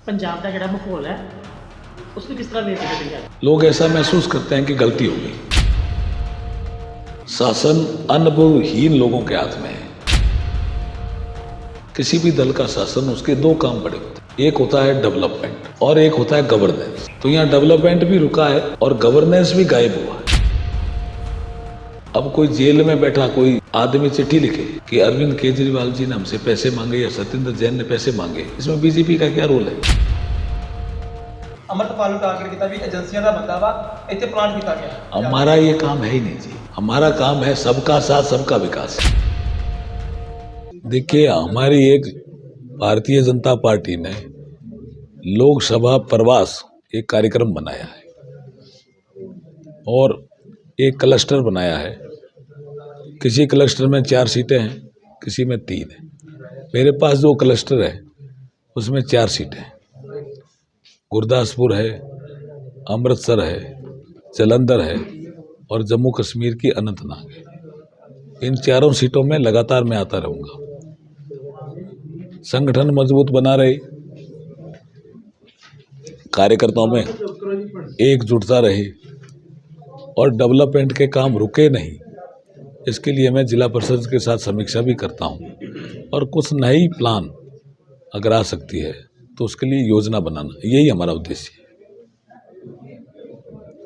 पंजाब का जो माहौल है उसको किस तरह देखते हैं? लोग ऐसा महसूस करते हैं कि गलती हो गई। शासन अनुभवहीन लोगों के हाथ में है। किसी भी दल का शासन, उसके दो काम बड़े होते हैं, एक होता है डेवलपमेंट और एक होता है गवर्नेंस। तो यहाँ डेवलपमेंट भी रुका है और गवर्नेंस भी गायब हुआ है। अब कोई जेल में बैठा कोई आदमी चिट्ठी लिखे कि अरविंद केजरीवाल जी ने हमसे पैसे मांगे या सत्येंद्र जैन ने पैसे मांगे, इसमें बीजेपी का क्या रोल है? अमृतपाल टारगेट किया भी एजेंसियां का बंदा वा इतने प्लान किया गया। हमारा ये काम है ही नहीं जी। हमारा काम है सबका साथ सबका विकास। देखिए, हमारी एक भारतीय जनता पार्टी ने लोकसभा प्रवास एक कार्यक्रम बनाया है और एक क्लस्टर बनाया है। किसी क्लस्टर में 4 सीटें हैं, किसी में 3 है। मेरे पास जो क्लस्टर है उसमें 4 सीटें हैं। गुरदासपुर है, अमृतसर है, जालंधर है और जम्मू कश्मीर की अनंतनाग है। इन 4 सीटों में लगातार मैं आता रहूँगा। संगठन मजबूत बना रहे, कार्यकर्ताओं में एकजुटता रहे और डेवलपमेंट के काम रुके नहीं, इसके लिए मैं जिला परिषद के साथ समीक्षा भी करता हूँ और कुछ नई प्लान अगर आ सकती है तो उसके लिए योजना बनाना, यही हमारा उद्देश्य है।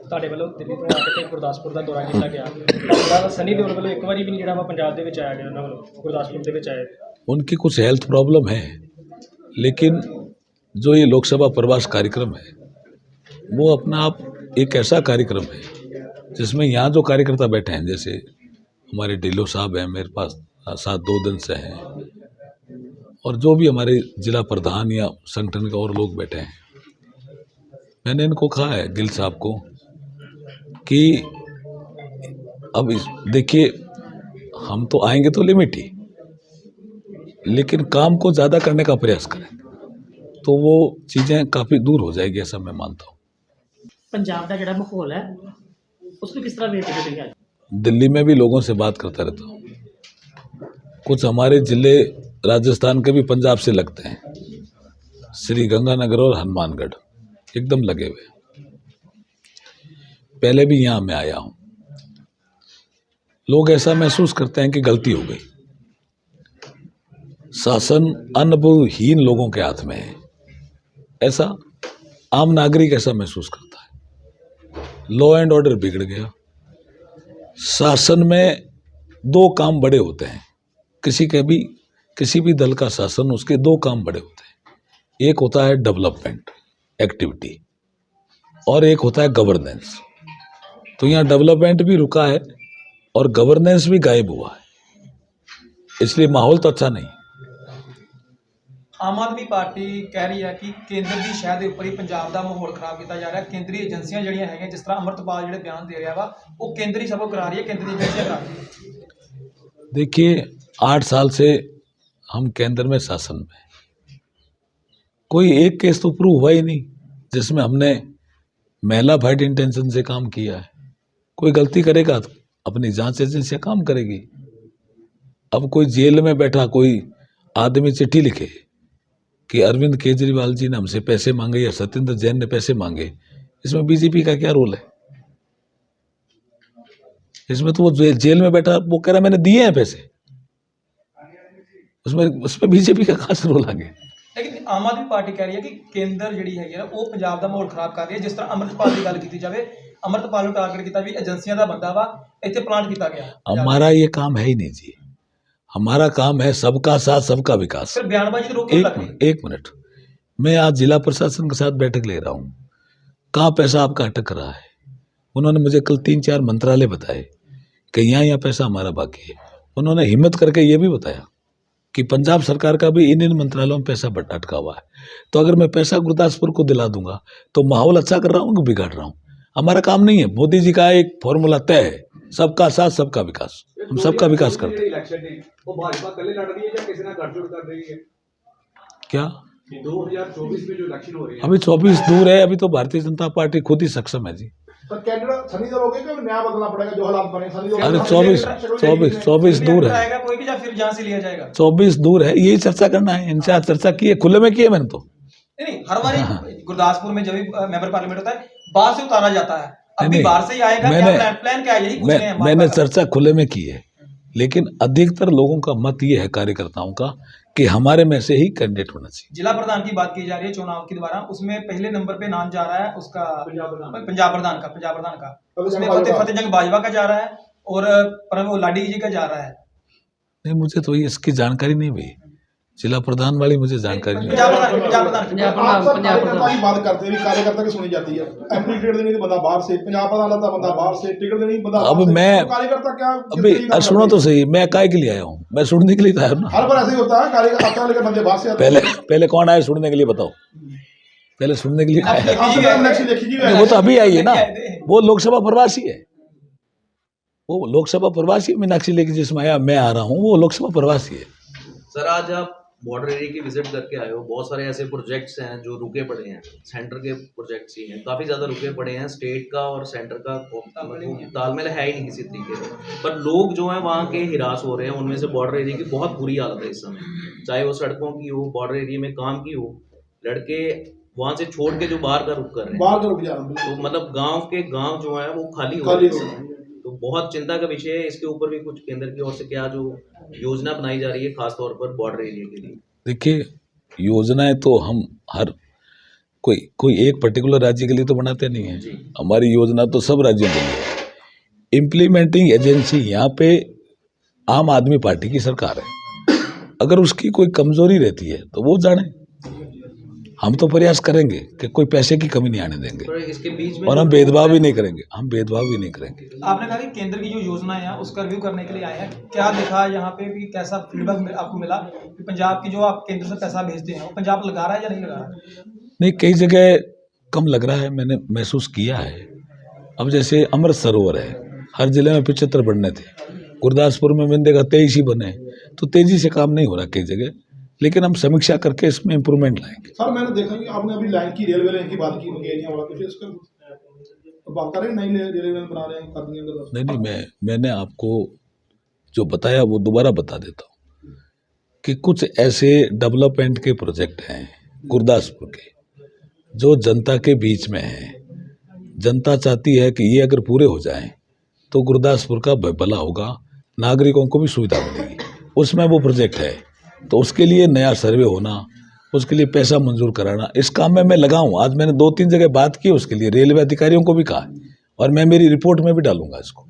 ਤੁਹਾਡੇ ਵੱਲੋਂ ਦਿੱਲੀ ਤੋਂ ਆ ਕੇ ਗੁਰਦਾਸਪੁਰ ਦਾ ਦੌਰਾ ਕੀਤਾ ਗਿਆ। ਲੱਗਦਾ ਸਨੀ ਦਿਓਲ ਵੱਲੋਂ ਇੱਕ ਵਾਰੀ ਵੀ ਨਹੀਂ ਜਿਹੜਾ ਵਾ ਪੰਜਾਬ ਦੇ ਵਿੱਚ ਆਇਆ ਗਿਆ, ਉਹਨਾਂ ਵੱਲੋਂ ਗੁਰਦਾਸਪੁਰ ਦੇ ਵਿੱਚ ਆਏ। उनकी कुछ हेल्थ प्रॉब्लम है, लेकिन जो ये लोकसभा प्रवास कार्यक्रम है वो अपना आप एक ऐसा कार्यक्रम है जिसमें यहाँ जो कार्यकर्ता बैठे हैं, जैसे हमारे ढिल्लो साहब हैं, मेरे पास साथ 2 दिन से हैं, और जो भी हमारे जिला प्रधान या संगठन के और लोग बैठे हैं, मैंने इनको कहा है, गिल साहब को, कि अब देखिए, हम तो आएंगे तो लिमिट ही, लेकिन काम को ज़्यादा करने का प्रयास करें तो वो चीज़ें काफ़ी दूर हो जाएगी, ऐसा मैं मानता हूँ। पंजाब का जो माहौल है उसको किस तरह देखते हैं? दिल्ली में भी लोगों से बात करता रहता हूँ। कुछ हमारे जिले राजस्थान के भी पंजाब से लगते हैं, श्री गंगानगर और हनुमानगढ़ एकदम लगे हुए। पहले भी यहाँ मैं आया हूँ। लोग ऐसा महसूस करते हैं कि गलती हो गई। शासन अनुभवहीन लोगों के हाथ में है, ऐसा आम नागरिक ऐसा महसूस करता है। लॉ एंड ऑर्डर बिगड़ गया। शासन में 2 काम बड़े होते हैं। किसी भी दल का शासन, उसके 2 काम बड़े होते हैं। एक होता है डेवलपमेंट एक्टिविटी और एक होता है गवर्नेंस। तो यहाँ डेवलपमेंट भी रुका है और गवर्नेंस भी गायब हुआ है, इसलिए माहौल तो अच्छा नहीं। आम आदमी पार्टी कह रही है कि केंद्र की शह के उपर ही पंजाब का माहौल खराब किया जा रहा है। केंद्रीय एजेंसियां जड़ियां हैं, जिस तरह अमृतपाल जो बयान दे रहा वा वो केंद्रीय सबको करा रही है, केंद्रीय एजेंसियां करा रही है। देखिए, 8 साल से हम केंद्र में शासन में, कोई एक केस तो प्रूव हुआ ही नहीं जिसमें हमने महिला फाइट इंटेंशन से काम किया है। कोई गलती करेगा तो अपनी जांच एजेंसियां काम करेगी। अब कोई जेल में बैठा कोई आदमी चिट्ठी लिखे कि अरविंद केजरीवाल जी ने हमसे पैसे मांगे या सत्येंद्र जैन ने पैसे मांगे, इसमें बीजेपी का क्या रोल है? इसमें तो वो जेल में बैठा वो कह रहा मैंने दिए हैं पैसे, उसमें बीजेपी का खास रोल आ गया। लेकिन आम आदमी पार्टी कह रही है कि केंद्र जी है वो पंजाब का माहौल खराब कर रही है। जिस तरह अमृतपाल की गल की जाए, अमृतपाल टारगेट किया भी एजेंसियां का बंदा वा इतने प्लान किया गया। हमारा ये काम है ही नहीं जी। हमारा काम है सबका साथ सबका विकास। फिर बयानबाजी तो रोके एक मिनट, मैं आज जिला प्रशासन के साथ बैठक ले रहा हूँ। कहाँ पैसा आपका अटक रहा है? उन्होंने मुझे कल 3-4 मंत्रालय बताए कि यहाँ पैसा हमारा बाकी है। उन्होंने हिम्मत करके ये भी बताया कि पंजाब सरकार का भी इन मंत्रालयों में पैसा अटका हुआ है। तो अगर मैं पैसा गुरदासपुर को दिला दूंगा तो माहौल अच्छा कर रहा हूँ कि बिगाड़ रहा हूँ? हमारा काम नहीं है। मोदी जी का एक फॉर्मूला तय है, सबका साथ सबका विकास। हम सबका विकास करते हैं। क्या 2024 में जो इलेक्शन हो रही है, अभी 24 दूर है, अभी तो भारतीय जनता पार्टी खुद ही सक्षम है जी। तो कैंडिडेट सनी देओल हो गए कि नया बदलना पड़ेगा? जो हालात बने सनी देओल अरे 24 दूर है, कोई भी या फिर जहाँ से लिया जाएगा। 24 दूर है, यही चर्चा करना है। इनसे आज चर्चा की है, खुले में की है मैंने तो। नहीं हर बार गुरदासपुर में जब भी मेंबर पार्लियामेंट होता है बाहर से उतारा जाता है, अब भी नहीं, बाहर से ही आएगा, क्या प्लान क्या है, यही पूछ रहे हैं मैंने चर्चा खुले में की है, लेकिन अधिकतर लोगों का मत ये है, कार्यकर्ताओं का, कि हमारे में से ही कैंडिडेट होना चाहिए। जिला प्रधान की बात की जा रही है चुनाव के द्वारा, उसमें पहले नंबर पे नाम जा रहा है उसका पंजाब प्रधान का उसमें फतेह जंग बाजवा का जा रहा है और लाडी जी का जा रहा है। नहीं, मुझे तो इसकी जानकारी नहीं हुई, जिला प्रधान वाली मुझे जानकारी नहीं। पंजाब प्रधान कार्यकर्ता की बात करते हैं, कार्यकर्ता की सुनी जाती है, एमपी टिकट देनी तो बंदा बाहर से, पंजाब प्रधान लाता बंदा बाहर से, टिकट देनी बंदा अब मैं कार्यकर्ता क्या अभी सुनो तो सही, मैं काय के लिए आया हूँ? मैं सुनने के लिए आया हूँ ना। हर बार ऐसे ही होता है, कार्यकर्ता लेकर बंदे बाहर से आते हैं। पहले कौन आया सुनने के लिए, बताओ? पहले सुनने के लिए आया? देखिए वो तो अभी आई है ना, वो लोकसभा प्रवासी है, वो लोकसभा प्रवासी मीनाक्षी लेके जिसमें आया, मैं आ रहा हूँ, वो लोकसभा प्रवासी है। सर, आज आप बॉर्डर एरिया की विजिट करके आए हो, बहुत सारे ऐसे प्रोजेक्ट्स हैं जो रुके पड़े हैं, सेंटर के प्रोजेक्ट्स ही हैं, काफ़ी ज़्यादा रुके पड़े हैं, स्टेट का और सेंटर का तालमेल है ही नहीं किसी तरीके से, पर लोग जो हैं वहाँ के हिरास हो रहे हैं, उनमें से बॉर्डर एरिया की बहुत बुरी हालत है इस समय, चाहे वो सड़कों की हो, बॉर्डर एरिया में काम की हो, लड़के वहाँ से छोड़ के जो बाहर का रुख कर रहे हैं, तो मतलब गाँव के गाँव जो है वो खाली हो रहे हैं, तो बहुत चिंता का विषय है। इसके ऊपर भी कुछ केंद्र की ओर से क्या जो योजना बनाई जा रही है खासतौर पर बॉर्डर एरिया के लिए? देखिए, योजनाएं तो हम हर कोई एक पर्टिकुलर राज्य के लिए तो बनाते नहीं है, हमारी योजना तो सब राज्यों के लिए है। इम्प्लीमेंटिंग एजेंसी यहाँ पे आम आदमी पार्टी की सरकार है, अगर उसकी कोई कमजोरी रहती है तो वो जाने, हम तो प्रयास करेंगे कि कोई पैसे की कमी नहीं आने देंगे, इसके बीच में और हम भेदभाव भी नहीं करेंगे, हम भेदभाव भी नहीं करेंगे। आपने कहा कि केंद्र की जो योजना है उसका रिव्यू करने के लिए आए हैं, क्या देखा यहाँ पे भी, कैसा फीडबैक आपको मिला कि पंजाब की जो आप केंद्र से पैसा भेजते हैं वो पंजाब लगा रहा है या नहीं लगा रहा? नहीं, कई जगह कम लग रहा है, मैंने महसूस किया है। अब जैसे अमृत सरोवर है, हर जिले में 75 बनने थे, गुरदासपुर में मैंने देखा 23 ही बने, तो तेजी से काम नहीं हो रहा कई जगह, लेकिन हम समीक्षा करके इसमें इम्प्रूवमेंट लाएंगे। सर, मैंने देखा कि आपने अभी लाइन की, रेलवे लाइन की बात की, मुंगेरियां वाला कुछ इसका तो बात कर रहे हैं, नई रेलवे लाइन बना रहे हैं, कर दिए। नहीं, मैंने आपको जो बताया वो दोबारा बता देता हूँ कि कुछ ऐसे डेवलपमेंट के प्रोजेक्ट हैं गुरदासपुर के जो जनता के बीच में हैं, जनता चाहती है कि ये अगर पूरे हो जाएं तो गुरदासपुर का भला होगा, नागरिकों को भी सुविधा मिलेगी, उसमें वो प्रोजेक्ट है, तो उसके लिए नया सर्वे होना, उसके लिए पैसा मंजूर कराना, इस काम में मैं लगा हूँ। आज मैंने 2-3 जगह बात की उसके लिए, रेलवे अधिकारियों को भी कहा, और मैं मेरी रिपोर्ट में भी डालूंगा इसको।